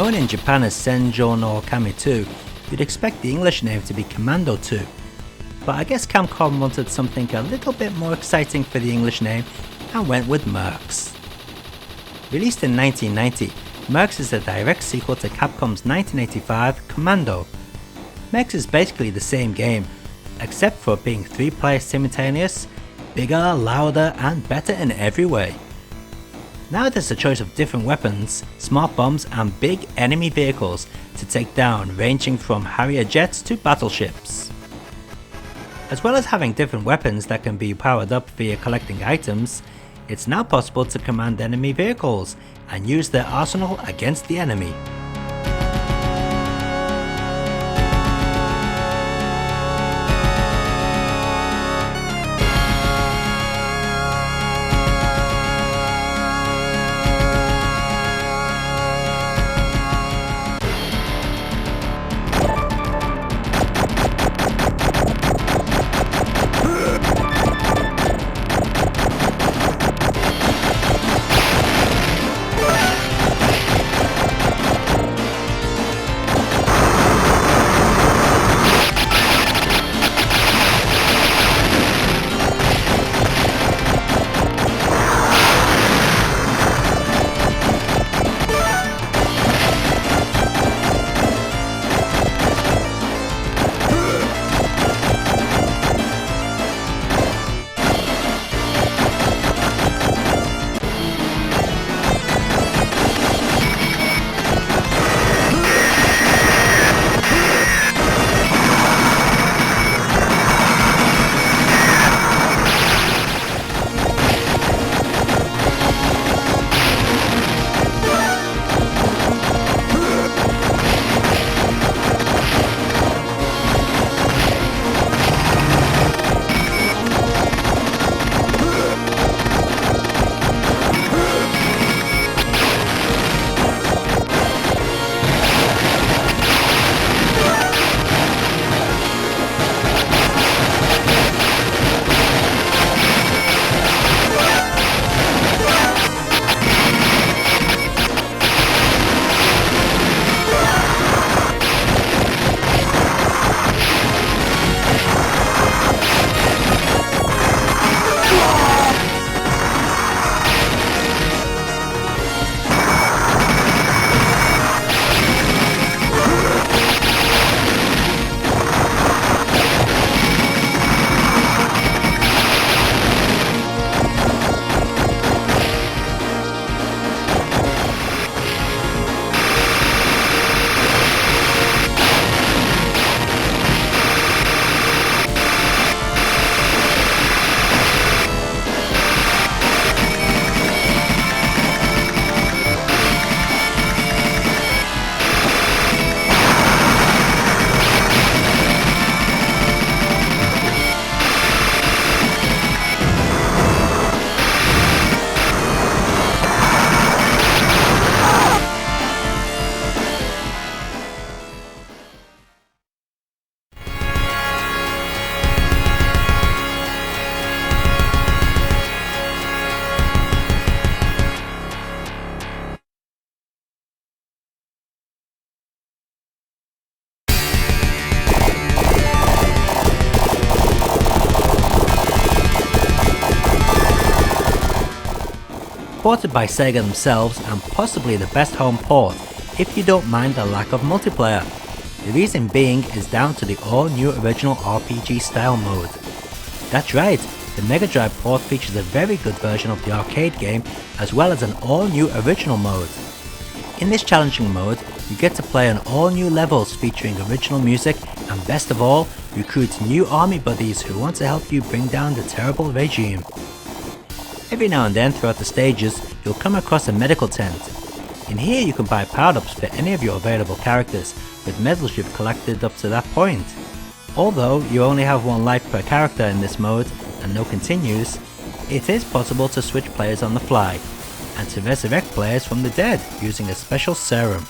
Known in Japan as Senjo no Kami 2, you'd expect the English name to be Commando 2. But I guess Capcom wanted something a little bit more exciting for the English name and went with Mercs. Released in 1990, Mercs is a direct sequel to Capcom's 1985 Commando. Mercs is basically the same game, except for being 3 players simultaneous, bigger, louder and better in every way. Now there's a choice of different weapons, smart bombs and big enemy vehicles to take down, ranging from Harrier jets to battleships. As well as having different weapons that can be powered up via collecting items, it's now possible to command enemy vehicles and use their arsenal against the enemy. Ported by Sega themselves and possibly the best home port if you don't mind the lack of multiplayer. The reason being is down to the all new original RPG style mode. That's right, the Mega Drive port features a very good version of the arcade game as well as an all new original mode. In this challenging mode, you get to play on all new levels featuring original music and best of all, recruit new army buddies who want to help you bring down the terrible regime. Every now and then throughout the stages, you'll come across a medical tent. In here you can buy power-ups for any of your available characters, with medals you've collected up to that point. Although you only have 1 life per character in this mode, and no continues, it is possible to switch players on the fly, and to resurrect players from the dead using a special serum.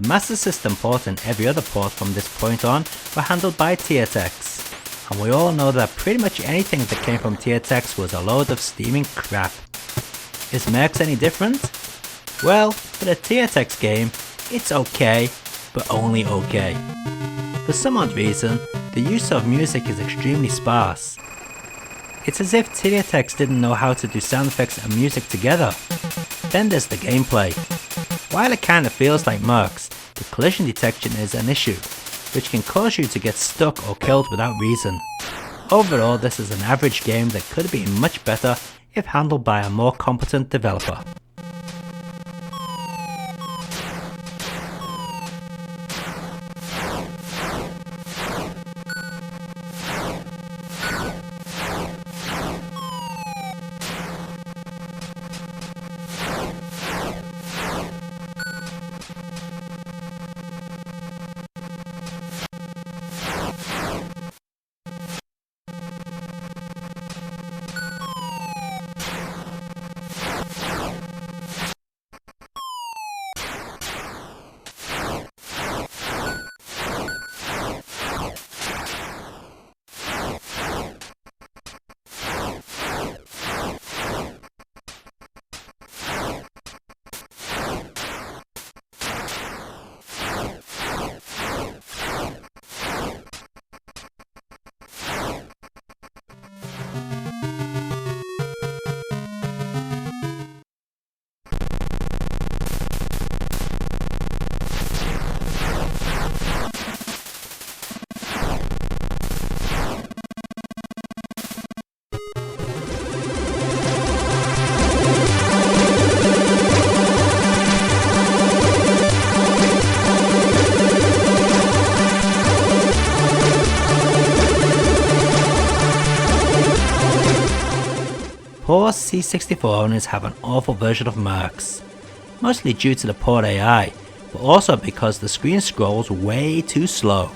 The Master System port and every other port from this point on were handled by TSX, and we all know that pretty much anything that came from TSX was a load of steaming crap. Is Mercs any different? Well, for the TSX game, it's okay, but only okay. For some odd reason, the use of music is extremely sparse. It's as if TSX didn't know how to do sound effects and music together. Then there's the gameplay. While it kinda feels like Mercs, the collision detection is an issue, which can cause you to get stuck or killed without reason. Overall, this is an average game that could have been much better if handled by a more competent developer. Poor C64 owners have an awful version of Mercs, mostly due to the poor AI, but also because the screen scrolls way too slow.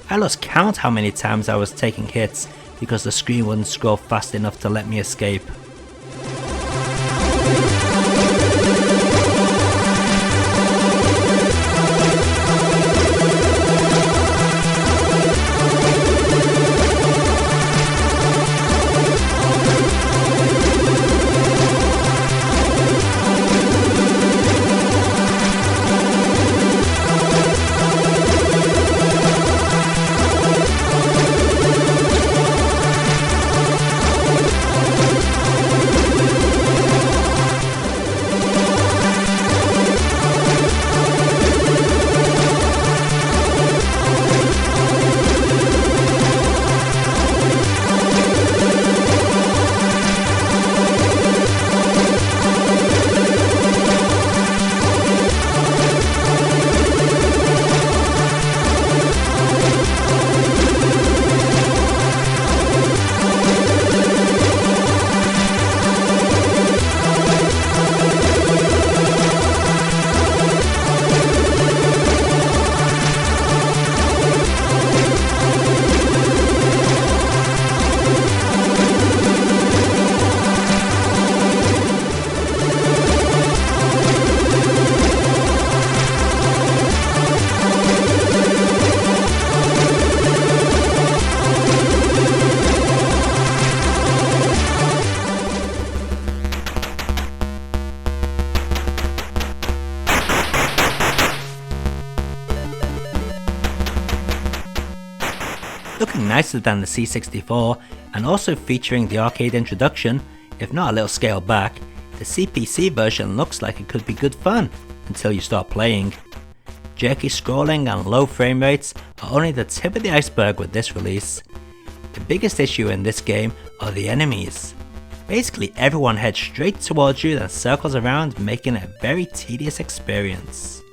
I lost count how many times I was taking hits because the screen wouldn't scroll fast enough to let me escape. Looking nicer than the C64 and also featuring the arcade introduction, if not a little scale back, the CPC version looks like it could be good fun until you start playing. Jerky scrolling and low frame rates are only the tip of the iceberg with this release. The biggest issue in this game are the enemies. Basically everyone heads straight towards you and circles around, making it a very tedious experience.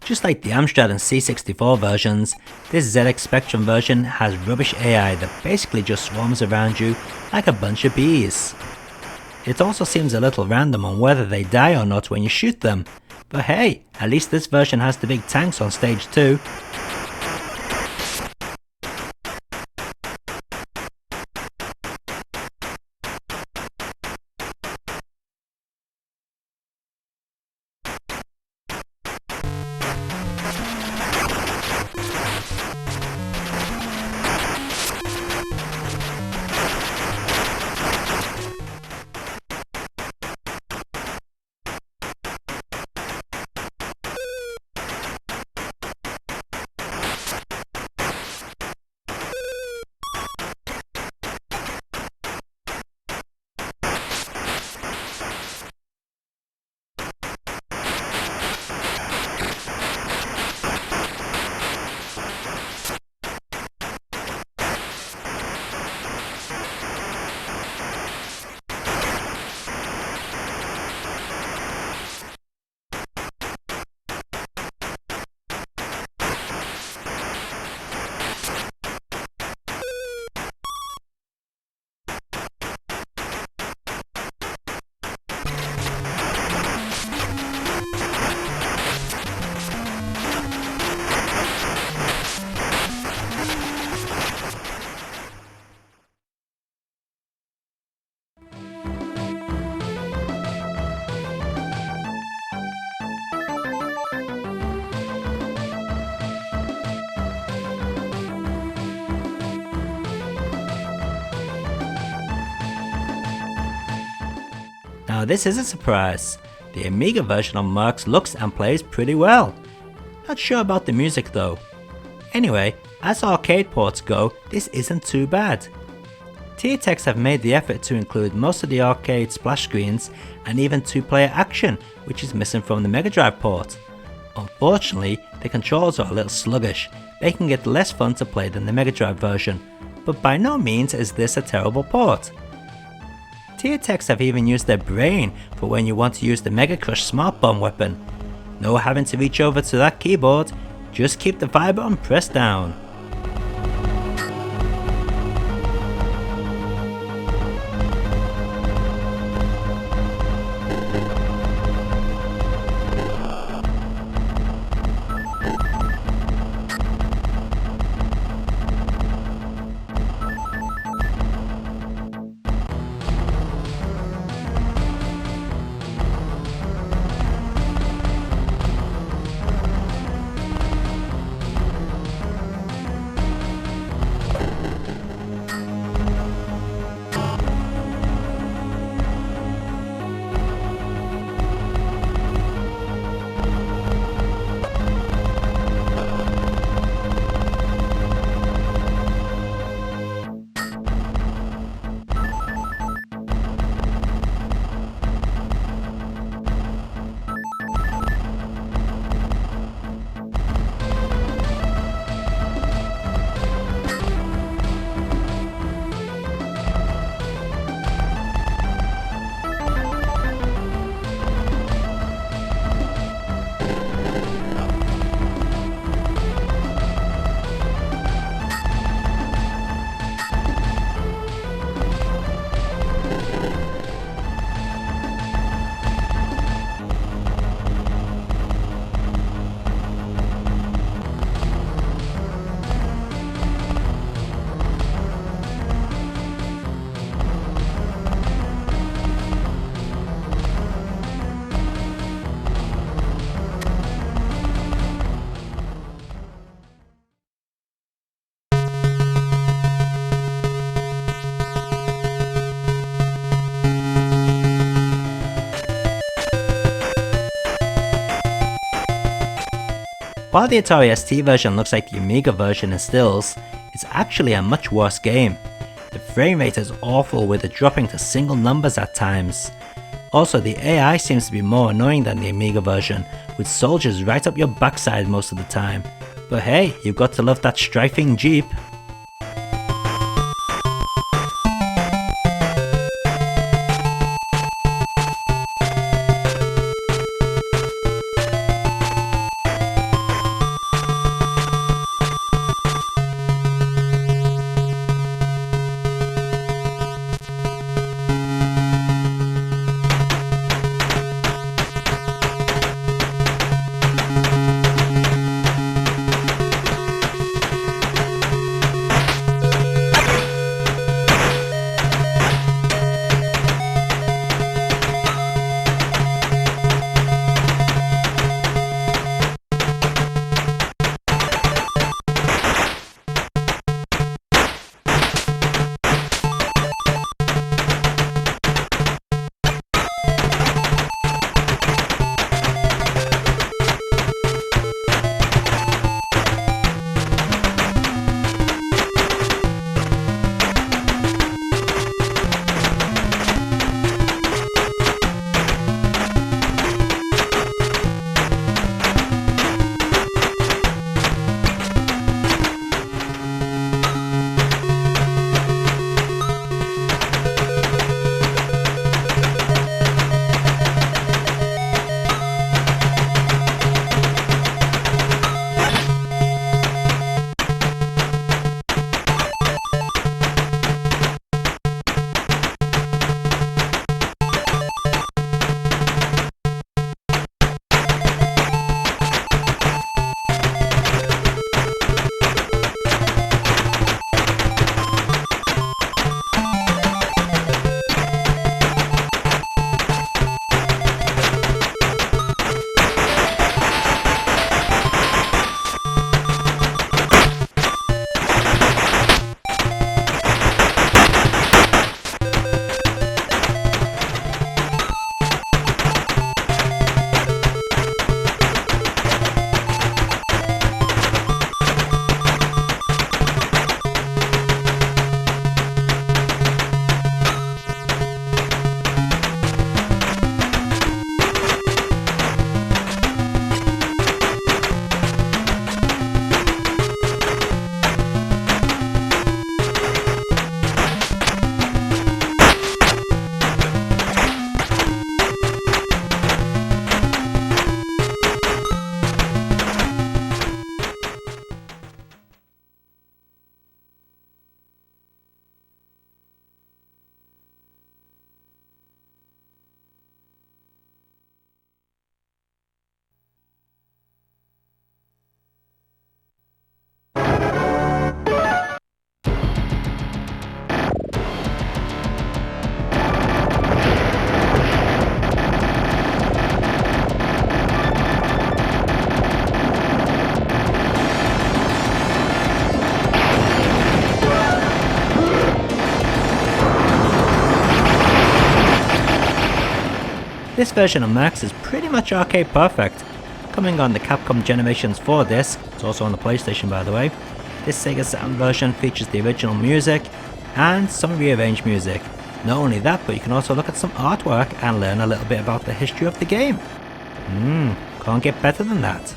Just like the Amstrad and C64 versions, this ZX Spectrum version has rubbish AI that basically just swarms around you like a bunch of bees. It also seems a little random on whether they die or not when you shoot them, but hey, at least this version has the big tanks on stage 2. Now this is a surprise. The Amiga version of Mercs looks and plays pretty well. Not sure about the music though. Anyway, as arcade ports go, this isn't too bad. THX have made the effort to include most of the arcade splash screens and even 2-player action, which is missing from the Mega Drive port. Unfortunately, the controls are a little sluggish, making it less fun to play than the Mega Drive version, but by no means is this a terrible port. THX have even used their brain for when you want to use the Mega Crush Smart Bomb weapon. No having to reach over to that keyboard, just keep the fire button pressed down. While the Atari ST version looks like the Amiga version in stills, it's actually a much worse game. The frame rate is awful with it dropping to single numbers at times. Also, the AI seems to be more annoying than the Amiga version, with soldiers right up your backside most of the time. But hey, you've got to love that strafing jeep. This version of Mercs is pretty much arcade perfect. Coming on the Capcom Generations 4 disc, it's also on the PlayStation by the way, this Sega Saturn version features the original music and some rearranged music. Not only that, but you can also look at some artwork and learn a little bit about the history of the game. Can't get better than that.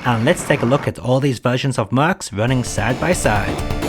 And let's take a look at all these versions of Mercs running side by side.